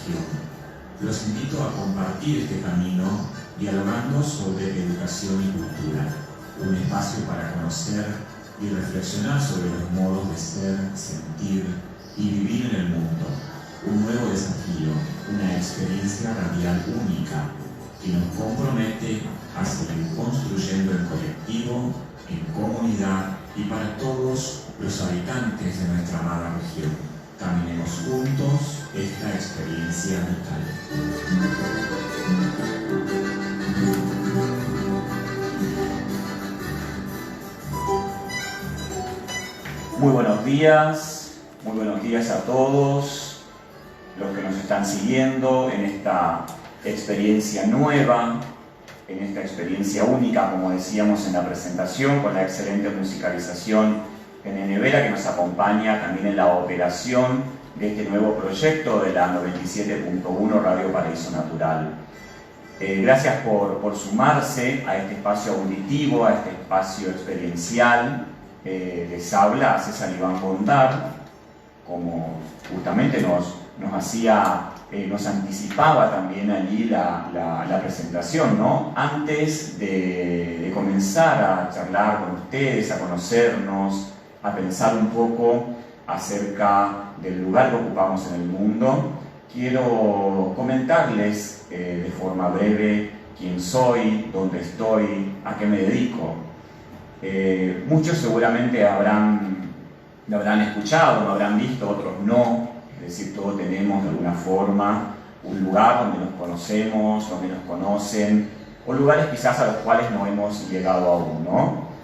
región. Los invito a compartir este camino dialogando sobre educación y cultura, un espacio para conocer y reflexionar sobre los modos de ser, sentir y vivir en el mundo. Un nuevo desafío, una experiencia radial única que nos compromete a seguir construyendo en colectivo, en comunidad y para todos los habitantes de nuestra amada región. Caminemos juntos esta experiencia vital. Muy buenos días a todos los que nos están siguiendo en esta experiencia nueva, en esta experiencia única, como decíamos en la presentación, con la excelente musicalización de Nene Vera, que nos acompaña también en la operación de este nuevo proyecto de la 97.1 Radio Paraíso Natural. Gracias por sumarse a este espacio auditivo, a este espacio experiencial. Les habla César Iván Bondar, como justamente nos anticipaba también allí la presentación, ¿no? Antes de comenzar a charlar con ustedes, a conocernos, a pensar un poco acerca del lugar que ocupamos en el mundo, quiero comentarles de forma breve quién soy, dónde estoy, a qué me dedico. Muchos seguramente me habrán escuchado, me habrán visto, otros no. Es decir, todos tenemos de alguna forma un lugar donde nos conocemos, donde nos conocen, o lugares quizás a los cuales no hemos llegado aún, ¿no?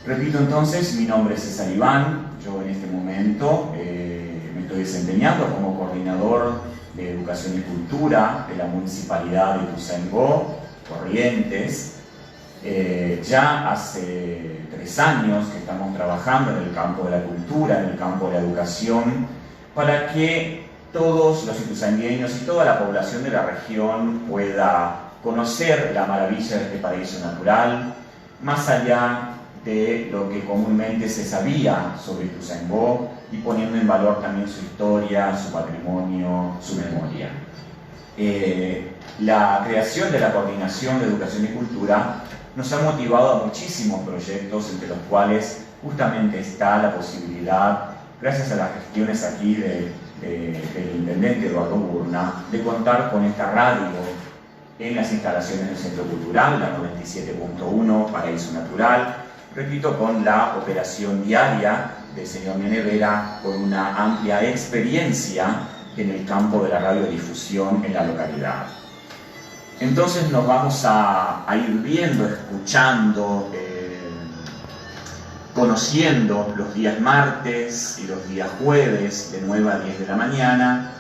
Repito entonces, mi nombre es César Iván. Yo en este momento me estoy desempeñando como coordinador de Educación y Cultura de la Municipalidad de Ituzaingó, Corrientes. Ya hace 3 años que estamos trabajando en el campo de la cultura, en el campo de la educación, para que todos los ituzaingueños y toda la población de la región pueda conocer la maravilla de este paraíso natural, más allá de lo que comúnmente se sabía sobre Ituzaingó, y poniendo en valor también su historia, su patrimonio, su memoria. La creación de la Coordinación de Educación y Cultura nos ha motivado a muchísimos proyectos, entre los cuales justamente está la posibilidad, gracias a las gestiones aquí del intendente Eduardo Burna, de contar con esta radio en las instalaciones del Centro Cultural, la 97.1 Paraíso Natural, repito, con la operación diaria del señor Nene Vera, con una amplia experiencia en el campo de la radiodifusión en la localidad. Entonces nos vamos a ir viendo, escuchando, conociendo los días martes y los días jueves de 9 a 10 de la mañana,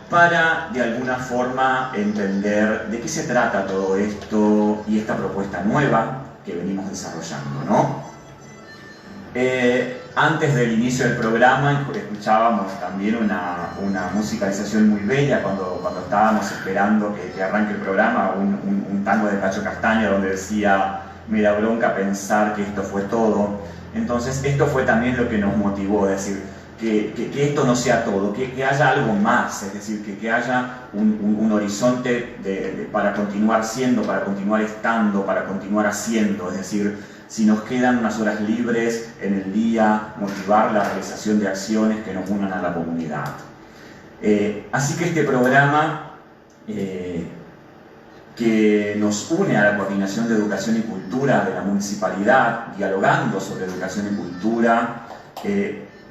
para de alguna forma entender de qué se trata todo esto y esta propuesta nueva que venimos desarrollando, ¿no? Antes del inicio del programa escuchábamos también una musicalización muy bella cuando estábamos esperando que arranque el programa, un tango de Cacho Castaña donde decía: me da bronca pensar que esto fue todo. Entonces esto fue también lo que nos motivó, es decir, que esto no sea todo, que haya algo más, es decir, que haya un horizonte para continuar siendo, para continuar estando, para continuar haciendo. Es decir, si nos quedan unas horas libres en el día, motivar la realización de acciones que nos unan a la comunidad. Así que este programa que nos une a la Coordinación de Educación y Cultura de la Municipalidad, dialogando sobre educación y cultura,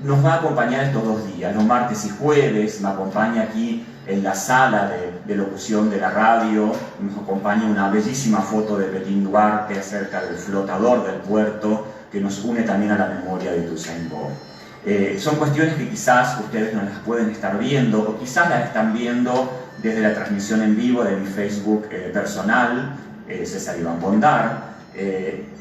nos va a acompañar estos 2 días, los martes y jueves. Me acompaña aquí en la sala de locución de la radio, nos acompaña una bellísima foto de Petín Duarte acerca del flotador del puerto, que nos une también a la memoria de Ituzaingó. Son cuestiones que quizás ustedes no las pueden estar viendo, o quizás las están viendo desde la transmisión en vivo de mi Facebook personal, César Iván Bondar,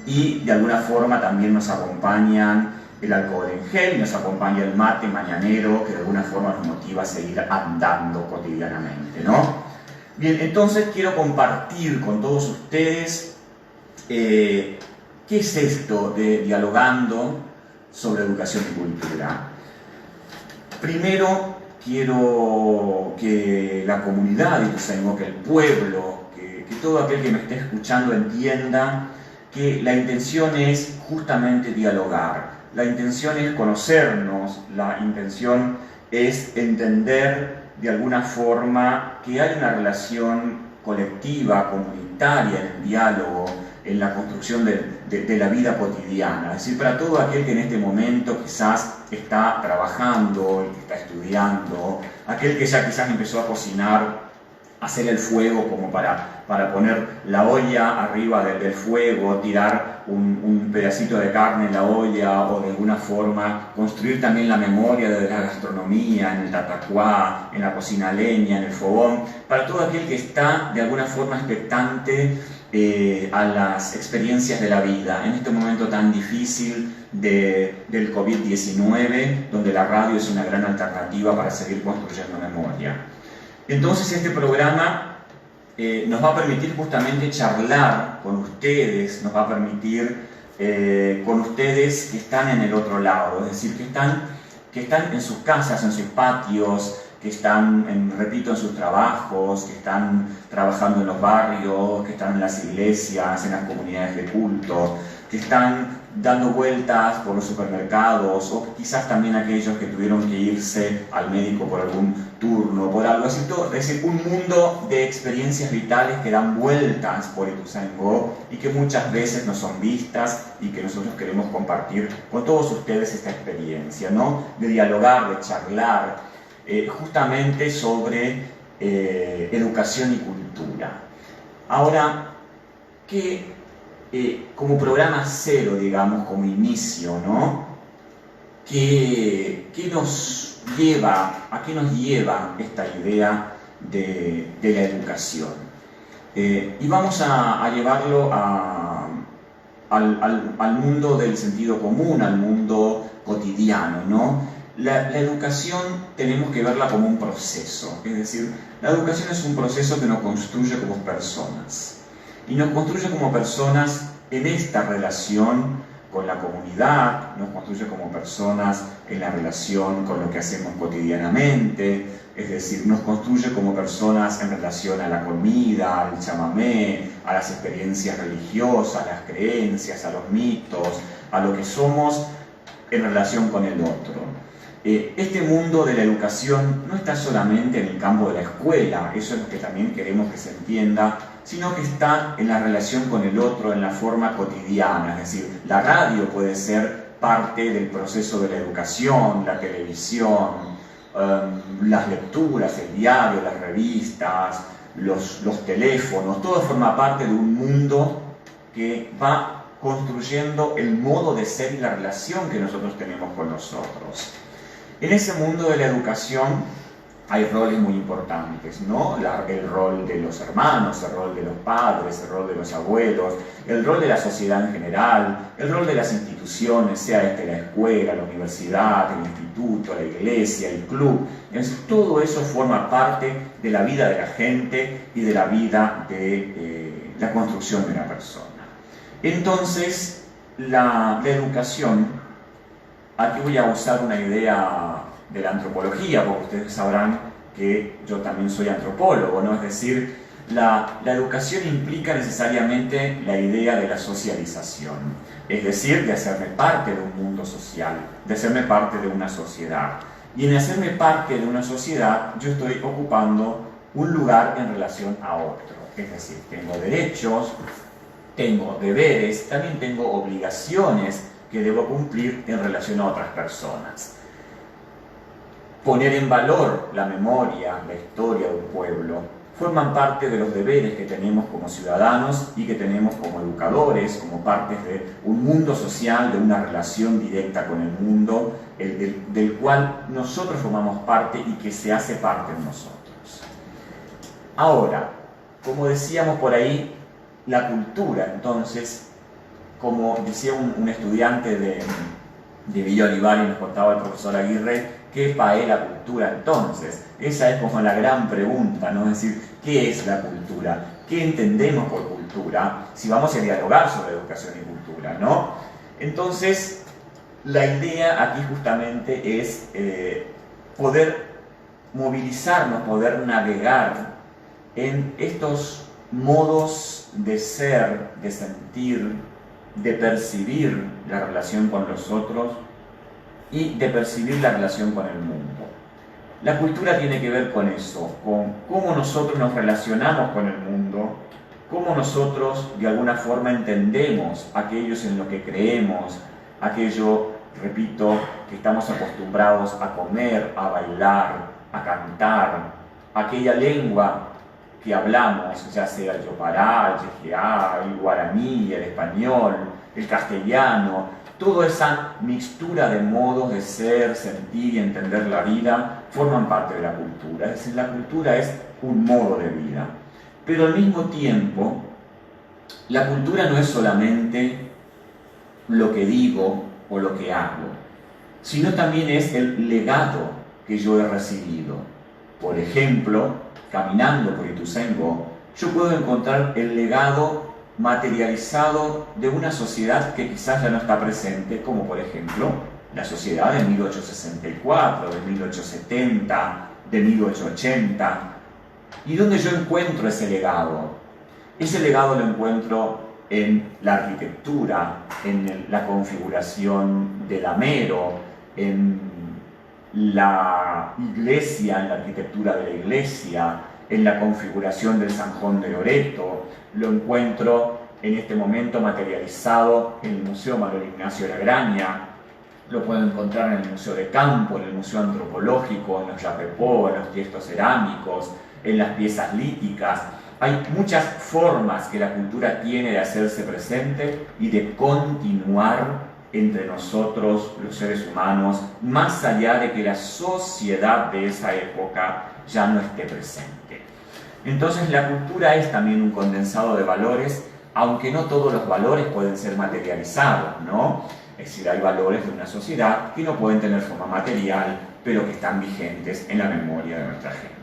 y de alguna forma también nos acompañan el alcohol en gel, nos acompaña el mate mañanero, que de alguna forma nos motiva a seguir andando cotidianamente, ¿no? Bien, entonces quiero compartir con todos ustedes qué es esto de dialogando sobre educación y cultura. Primero quiero que la comunidad de Ituzaingó, que el pueblo, que todo aquel que me esté escuchando entienda que la intención es justamente dialogar, la intención es conocernos, la intención es entender de alguna forma que hay una relación colectiva, comunitaria en el diálogo, en la construcción de la vida cotidiana. Es decir, para todo aquel que en este momento quizás está trabajando, el que está estudiando, aquel que ya quizás empezó a cocinar, hacer el fuego como para poner la olla arriba del fuego, tirar un pedacito de carne en la olla o de alguna forma construir también la memoria de la gastronomía en el tatacuá, en la cocina a leña, en el fogón, para todo aquel que está de alguna forma expectante a las experiencias de la vida en este momento tan difícil del COVID-19, donde la radio es una gran alternativa para seguir construyendo memoria. Entonces este programa nos va a permitir justamente charlar con ustedes, nos va a permitir con ustedes que están en el otro lado, es decir, que están en sus casas, en sus patios, que están, repito, en sus trabajos, que están trabajando en los barrios, que están en las iglesias, en las comunidades de culto, que están dando vueltas por los supermercados, o quizás también aquellos que tuvieron que irse al médico por algún turno, por algo así, es decir, un mundo de experiencias vitales que dan vueltas por Ituzaingó y que muchas veces no son vistas y que nosotros queremos compartir con todos ustedes esta experiencia, ¿no? De dialogar, de charlar, justamente sobre educación y cultura. Ahora, que como programa cero, digamos, como inicio, ¿no? ¿A qué nos lleva esta idea de la educación? Y vamos a llevarlo al mundo del sentido común, al mundo cotidiano, ¿no? La educación tenemos que verla como un proceso, es decir, la educación es un proceso que nos construye como personas. Y nos construye como personas en esta relación con la comunidad, nos construye como personas en la relación con lo que hacemos cotidianamente, es decir, nos construye como personas en relación a la comida, al chamamé, a las experiencias religiosas, a las creencias, a los mitos, a lo que somos en relación con el otro. Este mundo de la educación no está solamente en el campo de la escuela, eso es lo que también queremos que se entienda, sino que está en la relación con el otro, en la forma cotidiana, es decir, la radio puede ser parte del proceso de la educación, la televisión, las lecturas, el diario, las revistas, los teléfonos, todo forma parte de un mundo que va construyendo el modo de ser y la relación que nosotros tenemos con nosotros. En ese mundo de la educación hay roles muy importantes, ¿no? El rol de los hermanos, el rol de los padres, el rol de los abuelos, el rol de la sociedad en general, el rol de las instituciones, sea la escuela, la universidad, el instituto, la iglesia, el club. Entonces, todo eso forma parte de la vida de la gente y de la vida de la construcción de una persona. Entonces, la educación, aquí voy a usar una idea de la antropología, porque ustedes sabrán que yo también soy antropólogo, ¿no? Es decir, la educación implica necesariamente la idea de la socialización, es decir, de hacerme parte de un mundo social, de hacerme parte de una sociedad. Y en hacerme parte de una sociedad, yo estoy ocupando un lugar en relación a otro, es decir, tengo derechos, tengo deberes, también tengo obligaciones que debo cumplir en relación a otras personas. Poner en valor la memoria, la historia de un pueblo, forman parte de los deberes que tenemos como ciudadanos y que tenemos como educadores, como partes de un mundo social, de una relación directa con el mundo, del cual nosotros formamos parte y que se hace parte de nosotros. Ahora, como decíamos por ahí, la cultura, entonces, como decía un estudiante de Villa Olivar y nos contaba el profesor Aguirre, ¿qué es la cultura entonces? Esa es como la gran pregunta, ¿no? Es decir, ¿qué es la cultura? ¿Qué entendemos por cultura? Si vamos a dialogar sobre educación y cultura, ¿no? Entonces, la idea aquí justamente es poder movilizarnos, poder navegar en estos modos de ser, de sentir, de percibir la relación con los otros y de percibir la relación con el mundo. La cultura tiene que ver con eso, con cómo nosotros nos relacionamos con el mundo, cómo nosotros de alguna forma entendemos aquellos en lo que creemos, aquello, repito, que estamos acostumbrados a comer, a bailar, a cantar, aquella lengua que hablamos, ya sea el yopará, el yejeá, el guaraní, el español, el castellano, toda esa mixtura de modos de ser, sentir y entender la vida forman parte de la cultura. Es decir, la cultura es un modo de vida. Pero al mismo tiempo, la cultura no es solamente lo que digo o lo que hago, sino también es el legado que yo he recibido. Por ejemplo, caminando por Ituzaingó, yo puedo encontrar el legado materializado de una sociedad que quizás ya no está presente, como por ejemplo la sociedad de 1864, de 1870, de 1880. ¿Y dónde yo encuentro ese legado? Ese legado lo encuentro en la arquitectura, en la configuración del Amero, en la iglesia, en la arquitectura de la iglesia, en la configuración del Zanjón de Loreto. Lo encuentro en este momento materializado en el Museo Manuel Ignacio Lagraña, lo puedo encontrar en el Museo de Campo, en el Museo Antropológico, en los yapepó, en los tiestos cerámicos, en las piezas líticas. Hay muchas formas que la cultura tiene de hacerse presente y de continuar entre nosotros, los seres humanos, más allá de que la sociedad de esa época ya no esté presente. Entonces la cultura es también un condensado de valores, aunque no todos los valores pueden ser materializados, ¿no? Es decir, hay valores de una sociedad que no pueden tener forma material, pero que están vigentes en la memoria de nuestra gente.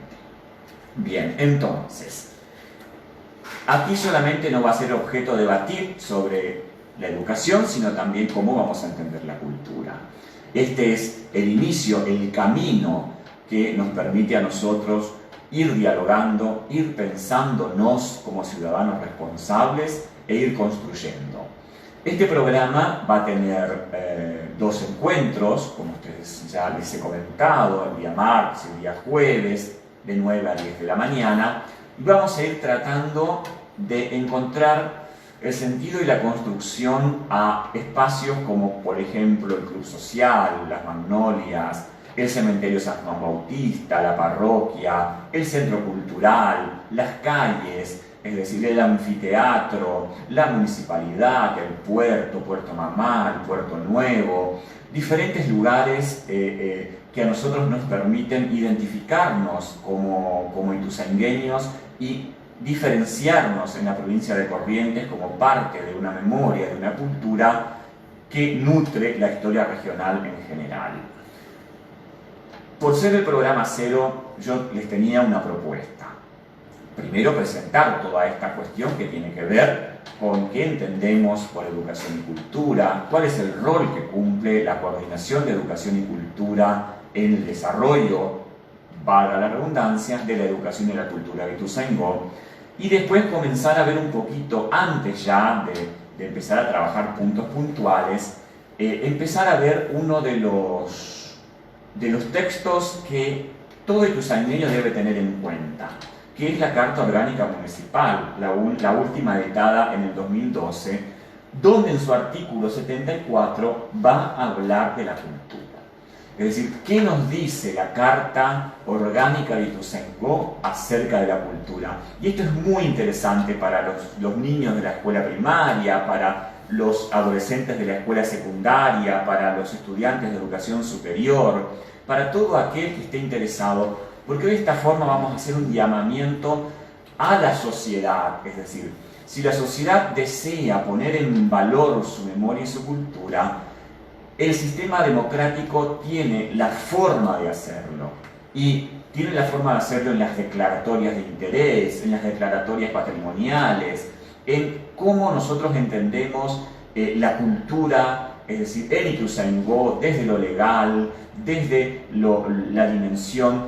Bien, entonces, aquí solamente no va a ser objeto de debatir sobre la educación, sino también cómo vamos a entender la cultura. Este es el inicio, el camino que nos permite a nosotros ir dialogando, ir pensándonos como ciudadanos responsables e ir construyendo. Este programa va a tener 2 encuentros, como ustedes ya les he comentado, el día martes y el día jueves, de 9 a 10 de la mañana, y vamos a ir tratando de encontrar el sentido y la construcción a espacios como, por ejemplo, el Club Social, las Magnolias, el Cementerio San Juan Bautista, la parroquia, el Centro Cultural, las calles, es decir, el anfiteatro, la municipalidad, el puerto, Puerto Mamá, el Puerto Nuevo, diferentes lugares que a nosotros nos permiten identificarnos como ituzaingueños y diferenciarnos en la provincia de Corrientes como parte de una memoria, de una cultura que nutre la historia regional en general. Por ser el programa cero, yo les tenía una propuesta. Primero, presentar toda esta cuestión que tiene que ver con qué entendemos por educación y cultura, cuál es el rol que cumple la coordinación de educación y cultura en el desarrollo, valga la redundancia, de la educación y la cultura de Ituzaingó, y después comenzar a ver un poquito, antes ya de empezar a trabajar puntos puntuales, empezar a ver uno de los textos que todo ituzaingreño debe tener en cuenta, que es la Carta Orgánica Municipal, la última editada en el 2012, donde en su artículo 74 va a hablar de la cultura. Es decir, ¿qué nos dice la Carta Orgánica de Ituzaingó acerca de la cultura? Y esto es muy interesante para los niños de la escuela primaria, para los adolescentes de la escuela secundaria, para los estudiantes de educación superior, para todo aquel que esté interesado, porque de esta forma vamos a hacer un llamamiento a la sociedad. Es decir, si la sociedad desea poner en valor su memoria y su cultura, el sistema democrático tiene la forma de hacerlo, y tiene la forma de hacerlo en las declaratorias de interés, en las declaratorias patrimoniales, en cómo nosotros entendemos la cultura es decir, el Ituzaingó, desde lo legal, desde la dimensión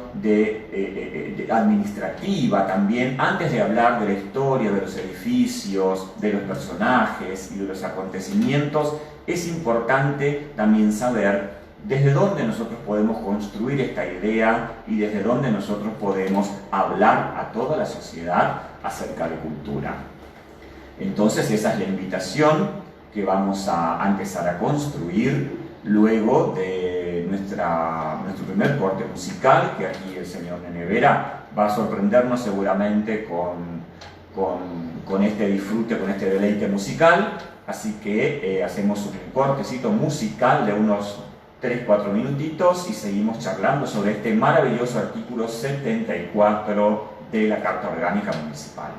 administrativa también, antes de hablar de la historia, de los edificios, de los personajes y de los acontecimientos, es importante también saber desde dónde nosotros podemos construir esta idea y desde dónde nosotros podemos hablar a toda la sociedad acerca de cultura. Entonces esa es la invitación que vamos a empezar a construir luego de nuestro primer corte musical, que aquí el señor Nene Vera va a sorprendernos seguramente con este disfrute, con este deleite musical. Así que hacemos un cortecito musical de unos 3-4 minutitos y seguimos charlando sobre este maravilloso artículo 74 de la Carta Orgánica Municipal.